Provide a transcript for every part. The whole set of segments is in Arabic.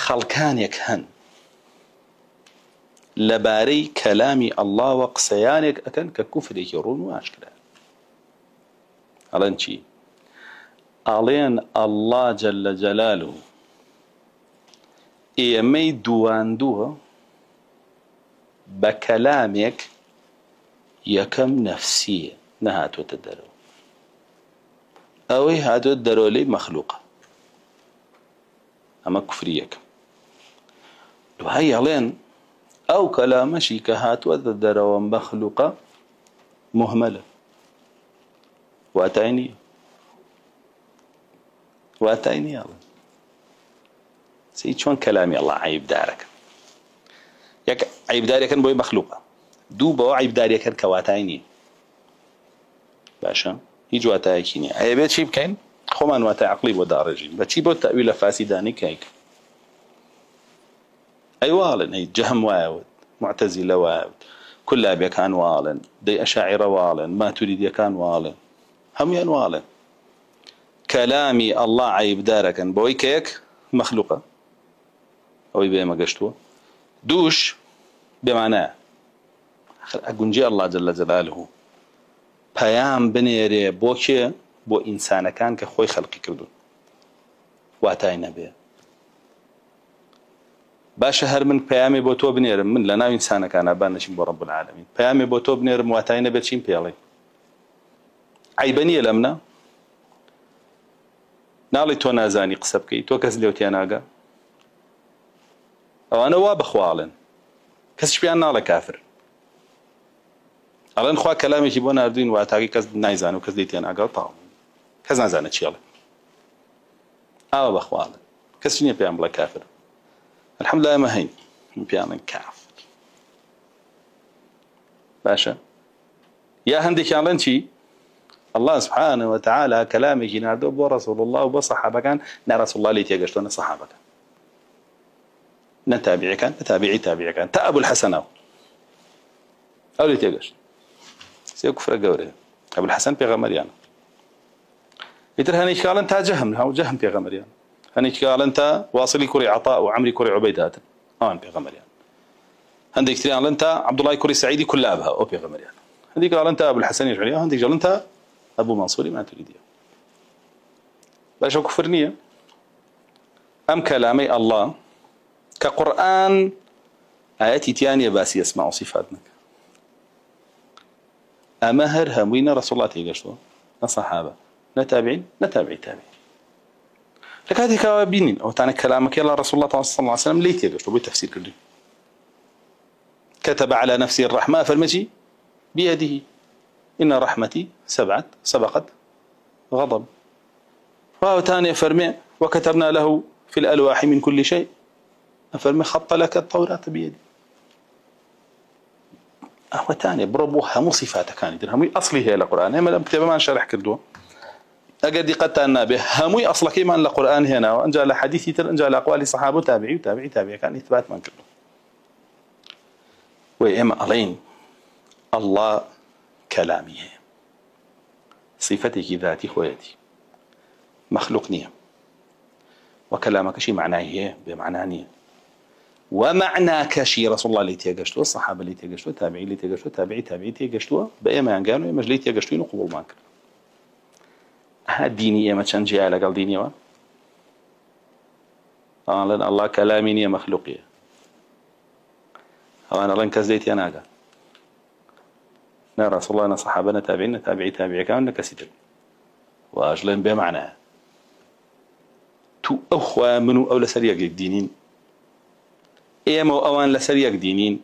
خەڵکانێک هەن لەبارەی کەلامی ئەڵڵا وە قسەیانێک ئەکەن کە کوفرێکی ڕوون و ئاشکرا. ئەڵێن چی؟ ئەڵێن ئەڵڵا جەلە جەلالوه ئێمەی دواندووە بە کەلامێک یەکەم نەفسیە نەهاتوۆتە دەرەوە، ئەوەی هاتوۆتە دەرەوە لەی مەخلووقە، ئەمە کوفری یەکەم. دوای ئەڵێن ئەو کەلامەشی کە هاتووەتە دەرەوە مەخلووقە موهمەلە، واتای نییە، واتای نییە. ئەڵێن سەی چۆن کەلامی ئەڵڵا عەیبدارەکەن؟ یەک عەیبداریەکەن بۆی مەخلووقە، دوو بەوە عەیبداریەکەن کە واتای نییە. باشە هیچ واتایەکی نییە. ئەیەبێت چی بکەین؟ خۆمان واتای عەقڵی بۆ داڕێژین. بەچی؟ بۆ تەویلە فاسیدانی کایک. ئەیواڵن هەی جەهم وایەوت، معتەزیلە وایەوت، کولابیەکان واڵن، دەی ئەشاعیرە واڵن، ماتوریدیەکان واڵن، هەموویان واڵن کەلامی ئەڵڵا عەیبدارەکەن بەوەی کە یەک مەخلووقە، ئەوەی بێمە گەشتووە، دووش بێمانایە. ئەگونجێ ئەڵڵا جەلە جەلالوه پەیام بنێرێ بۆ کێ؟ بۆ ئینسانەکان کە خۆی خەڵقی کردوون، واتای نەبێ. باشە هەر من پەیامی بۆ تۆ بنێرم، من لە ناو ئینسانەکانە با نەچین بۆ ڕەب العالەمین، پەیامی بۆ تۆ بنێرم واتای نەبێت چیم پێڵێ؟ عەیبە نییە لە منە؟ ناڵی تۆ نازانی قسە بکەی، تۆ کەس لێوتیان ناگە؟ ئەوانە وا بەخواڵن، کەسیش پێیان ناڵێ کافر. ئەڵێن خوا کەلامێکی بۆ ناردوین واتاکەی کەس نایزانێ و کەس لێتیان ناگە، تاڵ کەس نازانێت چیڵێ. ئاوە بەخواڵن، کەسی نییە پێیان بڵێ کافر. الحەمدولایە ئێمە هەین پێیانڵێن کافر. باشە یا هەندێکیان لەن چی؟ الله سبحانه وتعالى كلامێکی ناردووە بۆ ڕەسوڵ الله و بۆ سەحابەکان، نا ڕەسوڵ الله لێی تێگەشتووە نە سەحابەکان، نە تابعیەکان، نە تابعی تابعیەکان، تا ئەبول حەسەنەوە ئەو لێی تێگەشت. سێ کوفرە گەورەیە. ئەبول حەسەن پێغەمبەریانە. ئیتر هەنێکیاڵن تا جەهم، هەموو جەهم پێغەمبەریان. هەنێکیاڵن تا واصلی کوڕی عەطا و عەمری کوڕی عوبەید هاتن، ئەوان پێغەمبەریان. هەندێکتریانڵێن تا عەبدوڵای کوڕی سەعیدی کولابها، ئەو پێغەمبەریان. هەندێکیاڵن تا ئەبول حەسەنی ئەشعەری، هەندێکیاڵن تا أبو منصور ماتريدي. باشا كفر نية أم كلامي الله كقرآن آياتي تيانية باسي يسمع صفاتنا أما هر هموين رسول الله تيقشتوا نصحابة نتابعين نتابعي تابعين لك هذه كوابينين أو تعني كلامك يلا رسول الله صلى الله عليه وسلم ليه تيقشتوا بالتفسير كله كتب على نفسه الرحمة فالمجي بيده إن رحمتي سبقت غضب. وهو تاني فرمي وكتبنا له في الألواح من كل شيء، فرمي خط لك التوراة بيدي. هو تاني بربوها مو صفاتك كانت همي أصلي هي القرآن، هم لم كتب ما شرح كردوه أقدي قد تانا به همي أصلك ما القرآن هنا وأنجا لحديثي أنجا لأقوال صحابه تابعي وتابعي تابعي كان إثبات ما كردوه. وإما ألين الله كلامي صفتك ذاتي خويتي مخلوق نية، وكلامك شي معناه هي بمعنى نية، ومعناك شي رسول الله اللي تيجشتوا، الصحابة اللي تيجشتوا، التابعين اللي تيجشتوا، تابعي تيجشتوا، بأي ما ينقالوا يمج اللي تيجشتوا نقبل ماك. هالدينية ما تشنجي على قال دينية لأن الله كلامي نية مخلوقية، أنا لن كزيت يناقل نا رسول الله نا صحابنا تابعين تابعي تابعي كانوا كسيدل واجلين بمعنى تو اخوة منو او لسريق الدينين ايما اوان لسريق دينين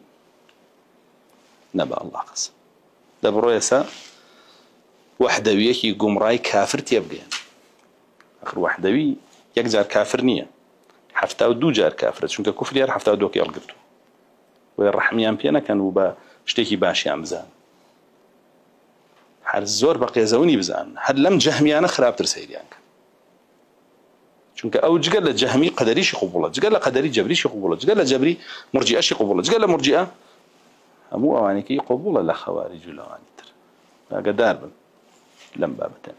نبأ الله قص دبرو يسا وحدوية كي قمراي كافر تيبقى اخر وحدوي يكجار كافر نية حفتا ودو جار كافر شونك كفر يار حفتا ودوك يلقبتو ويرحميان بينا كانوا با شتيكي باشي عمزان هر زۆر بە قێزەونی بزان هەر لەم جەهمیانە خراپتر سەیریانکە چونکە ئەو جگەل لە جەهمی قەدەریشی قوبوڵە، جگەل لە قەدەری جەبریشی قوبوڵە، جگەل لە جەبری مرجئەشی قوبوڵە، جگەل لە مرجئە هەموو ئەوانێکی قوبوڵە لە خەوارج و لەوانی تر. ئاگادار بن لەم بابەتە.